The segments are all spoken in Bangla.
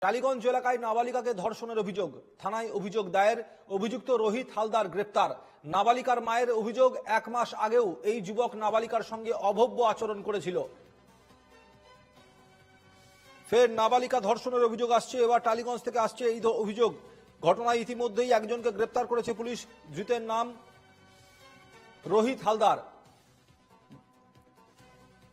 টালিগঞ্জ এলাকায় নাবালিকাকে ধর্ষণের অভিযোগ, থানায় অভিযোগ দায়ের, অভিযুক্ত রোহিত হালদার গ্রেপ্তার। নাবালিকার মায়ের অভিযোগ, 1 মাস আগেও এই যুবক নাবালিকার সঙ্গে অভব্য আচরণ করেছিল। ফের নাবালিকা ধর্ষণের অভিযোগ আসছে, এবার টালিগঞ্জ থেকে আসছে এই অভিযোগ। ঘটনায় ইতিমধ্যেই একজনকে গ্রেপ্তার করেছে পুলিশ। ধৃতের নাম রোহিত হালদার।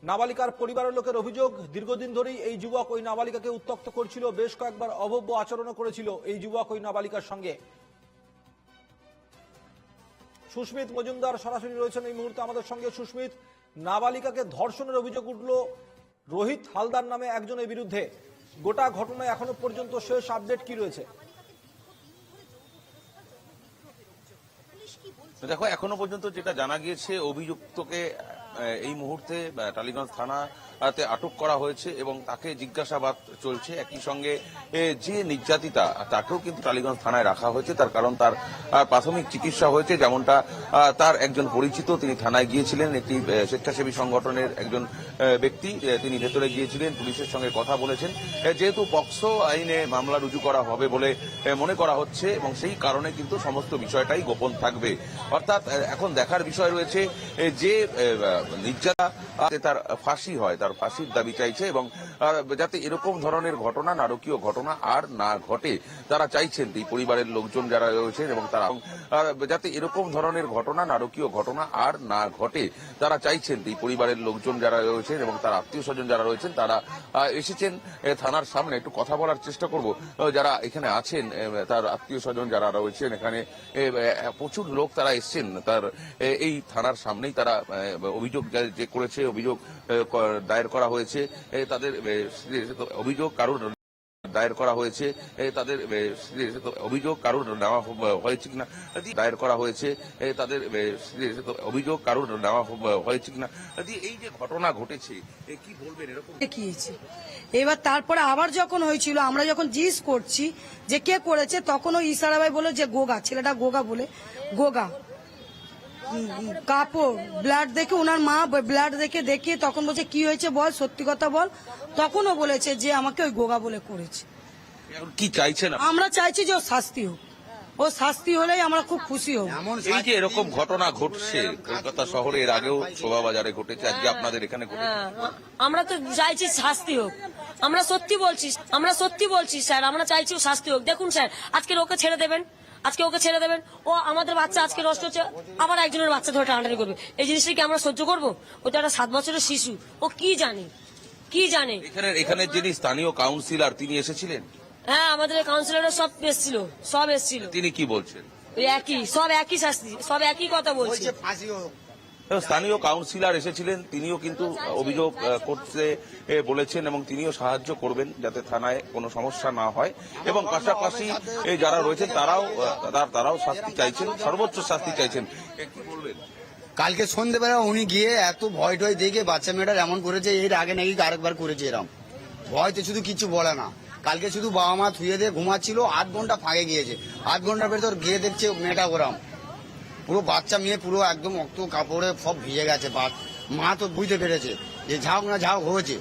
নাবালিকার পরিবারের লোকের অভিযোগ, দীর্ঘদিন ধরেই এই যুবক ওই নাবালিকাকে উত্ত্যক্ত করছিল, বেশ কয়েকবার অভব্য আচরণও করেছিল এই যুবক ওই নাবালিকার সঙ্গে। সুস্মিত মজুমদার সরাসরি রয়েছেন এই মুহূর্তে আমাদের সঙ্গে। সুস্মিত, নাবালিকাকে ধর্ষণের অভিযোগ উঠল রোহিত হালদার নামে একজনের বিরুদ্ধে, গোটা ঘটনায় এখনো পর্যন্ত শেষ আপডেট কি রয়েছে? দেখো, এখনো পর্যন্ত যেটা জানা গিয়েছে, অভিযুক্তকে এই মুহূর্তে টালিগঞ্জ থানাতে আটক করা হয়েছে এবং তাকে জিজ্ঞাসাবাদ চলছে। একই সঙ্গে যে নির্যাতিতা তাকেও কিন্তু টালিগঞ্জ থানায় রাখা হয়েছে, তার কারণ তার প্রাথমিক চিকিৎসা হয়েছে। যেমনটা তার একজন পরিচিত, তিনি থানায় গিয়েছিলেন, একটি স্বেচ্ছাসেবী সংগঠনের একজন ব্যক্তি, তিনি ভেতরে গিয়েছিলেন, পুলিশের সঙ্গে কথা বলেছেন। যেহেতু পক্সো আইনে মামলা রুজু করা হবে বলে মনে করা হচ্ছে এবং সেই কারণে কিন্তু সমস্ত বিষয়টাই গোপন থাকবে। অর্থাৎ এখন দেখার বিষয় রয়েছে যে নির্যাতন তার ফাঁসি হয়, তার ফাঁসির দাবি চাইছে এবং যাতে এরকম ধরনের ঘটনা, নারকীয় ঘটনা আর না ঘটে তারা চাইছেন এই পরিবারের লোকজন যারা রয়েছেন এবং তারা যাতে এরকম ধরনের ঘটনা, নারকীয় ঘটনা আর না ঘটে তারা চাইছেন এই পরিবারের লোকজন যারা রয়েছেন এবং তার আত্মীয় স্বজন যারা রয়েছেন তারা এসেছেন থানার সামনে। একটু কথা বলার চেষ্টা করব যারা এখানে আছেন, তার আত্মীয় স্বজন যারা রয়েছেন এখানে, প্রচুর লোক তারা এসছেন তার এই থানার সামনেই। তারা অভিযোগ যে করেছে, অভিযোগ দায়ের করা হয়েছে, তাদের অভিযোগ কারোর দায়ের করা হয়েছে, তাদের অভিযোগ কারোর নেওয়া হয়েছে কিনা দায়ের করা হয়েছে, তাদের অভিযোগ কারোর নেওয়া হয়েছে কিনা। এই যে ঘটনা ঘটেছে, কি বলবেন? এরকম কি হয়েছে এবার তারপরে আবার যখন হয়েছিল, আমরা যখন জিজ্ঞেস করছি যে কে করেছে, তখন ওই ইশারা ভাই বলে যে গোগা, ছেলেটা গোগা বলে, গোগা কাপড় ব্লাড দেখে, ওনার মা ব্লাড দেখে তখন বলছে কি হয়েছে বল, সত্যি কথা বল। তখনও বলেছে যে আমাকে ওই গোগা বলে করেছে। কি চাইছেন? আমরা চাইছি যে ও শাস্তি হোক, ও শাস্তি হলেই আমরা খুব খুশি হব। এই যে এরকম ঘটনা ঘটছে কলকাতা শহরে, এর আগেও শোভাবাজারে ঘটেছে, আজকে আপনাদের এখানে ঘটেছে, আমরা তো চাইছি শাস্তি হোক। আমরা সত্যি বলছি স্যার, আমরা চাইছি ও শাস্তি হোক। দেখুন স্যার, আজকে ওকে ছেড়ে দেবেন, ও আমাদের বাচ্চা আজকে নষ্ট হচ্ছে, আবার একজনের বাচ্চা ধরে টানাটানি করবে। এই জিনিসটা কি আমরা সহ্য করবো? ওটা একটা 7 বছরের শিশু, ও কি জানে? এখানে যিনি স্থানীয় কাউন্সিলর তিনি এসেছিলেন? হ্যাঁ, আমাদের কাউন্সিলররা সব এসেছিল। তিনি কি বলছেন? একই শাস্তি, সব একই কথা বলছে। স্থানীয় কাউন্সিলর এসেছিলেন, তিনিও কিন্তু অভিযোগ করতে বলেছেন এবং তিনিও সাহায্য করবেন যাতে থানায় কোনো সমস্যা না হয় এবং পাশাপাশি যারা রয়েছেন তারাও শাস্তি চাইছেন, সর্বোচ্চ শাস্তি চাইছেন। কি বলবেন? কালকে সন্ধ্যেবেলা উনি গিয়ে এত ভয় টয় দেখে বাচ্চা মেয়েটার এমন করেছে, এর আগে নাকি আরেকবার করেছে এরম। ভয়তে শুধু কিছু বলে না, কালকে শুধু বাবা মা থুয়ে দিয়ে ঘুমাচ্ছিল, 8 ঘন্টা ফাঁকে গিয়েছে। 8 ঘন্টার ভেতর গিয়ে দেখছে মেয়েটা ওরম, পুরো বাচ্চা মেয়ে পুরো একদম রক্ত কাপড়ে সব ভিজে গেছে। মা তো বুঝতে পেরেছে যে ঝাউ হয়েছে,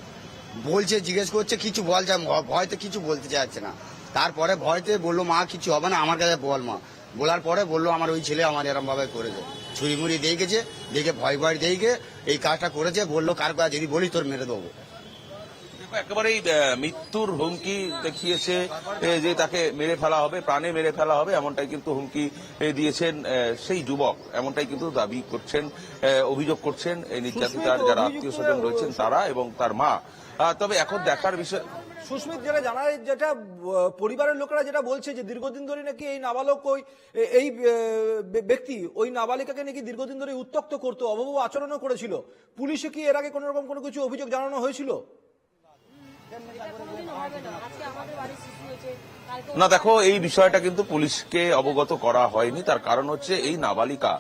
বলছে, জিজ্ঞেস করছে, কিছু বলছে, ভয়তে কিছু বলতে চাচ্ছে না। তারপরে ভয়তে বললো মা কিছু হবে না, আমার কাছে বল মা। বলার পরে বললো আমার ওই ছেলে আমার এরম ভাবে করেছে, ছুরি মুড়ি দিয়ে গেছে, দেখে ভয় দিয়ে এই কাজটা করেছে। বললো কার কাজ যদি বলি তোর মেরে দেবো। একেবারেই মৃত্যুর হুমকি দেখিয়েছে যে তাকে মেরে ফেলা হবে, প্রাণে মেরে ফেলা হবে, এমনটাই কিন্তু হুমকি দিয়েছেন সেই যুবক, এমনটাই কিন্তু দাবি করছেন, অভিযোগ করছেন এই নির্যাতিতার যারা আত্মীয় স্বজন রয়েছেন তারা এবং তার মা। তবে এখন দেখার বিষয়, সুস্মিত, যেটা পরিবারের লোকেরা যেটা বলছে যে দীর্ঘদিন ধরে নাকি এই নাবালক এই ব্যক্তি ওই নাবালিকাকে নাকি দীর্ঘদিন ধরে উত্ত্যক্ত করতো, অভব্য আচরণও করেছিল। পুলিশে কি এর আগে কোন রকম কোনো কিছু অভিযোগ জানানো হয়েছিল? না, দেখো, এই বিষয়টা কিন্তু পুলিশকে অবগত করা হয়নি। তার কারণ হচ্ছে এই নাবালিকা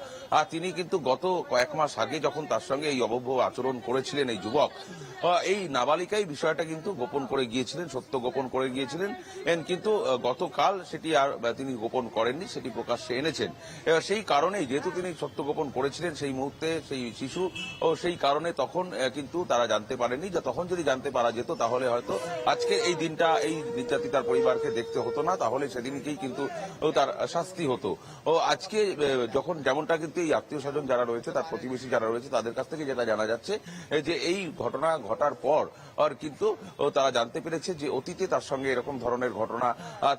তিনি কিন্তু গত কয়েক মাস আগে যখন তার সঙ্গে এই অভব্য আচরণ করেছিলেন এই যুবক, এই নাবালিকাই বিষয়টা কিন্তু গোপন করে গিয়েছিলেন, সত্য গোপন করে গিয়েছিলেন। কিন্তু গতকাল সেটি আর তিনি গোপন করেননি, সেটি প্রকাশ্যে এনেছেন। সেই কারণেই যেহেতু তিনি সত্য গোপন করেছিলেন সেই মুহূর্তে সেই শিশু, সেই কারণে তখন কিন্তু তারা জানতে পারেনি। তখন যদি জানতে পারা যেত তাহলে হয়তো আজকে এই দিনটা এই নির্যাতিতার পরিবারকে দেখতে হতো না, তাহলে সেদিনকেই কিন্তু তার শাস্তি হতো। ও আজকে যখন যেমনটা কিন্তু এই আত্মীয় স্বজন যারা রয়েছে, তার প্রতিবেশী যারা রয়েছে, তাদের কাছ থেকে যেটা জানা যাচ্ছে যে এই ঘটনা ঘটার পর আর কিন্তু তারা জানতে পেরেছে যে অতীতে তার সঙ্গে এরকম ধরনের ঘটনা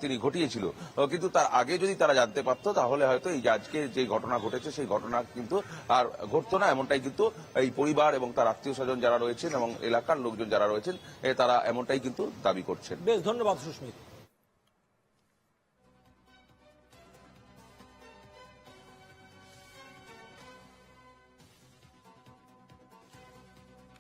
তিনি ঘটিয়েছিল, কিন্তু তার আগে যদি তারা জানতে পারতো তাহলে হয়তো এই যে আজকে যে ঘটনা ঘটেছে সেই ঘটনা কিন্তু আর ঘটতো না। এমনটাই কিন্তু এই পরিবার এবং তার আত্মীয় স্বজন যারা রয়েছেন এবং এলাকার লোকজন যারা রয়েছেন তারা এমনটাই কিন্তু দাবি করছেন। বেশ, ধন্যবাদ সুস্মিত।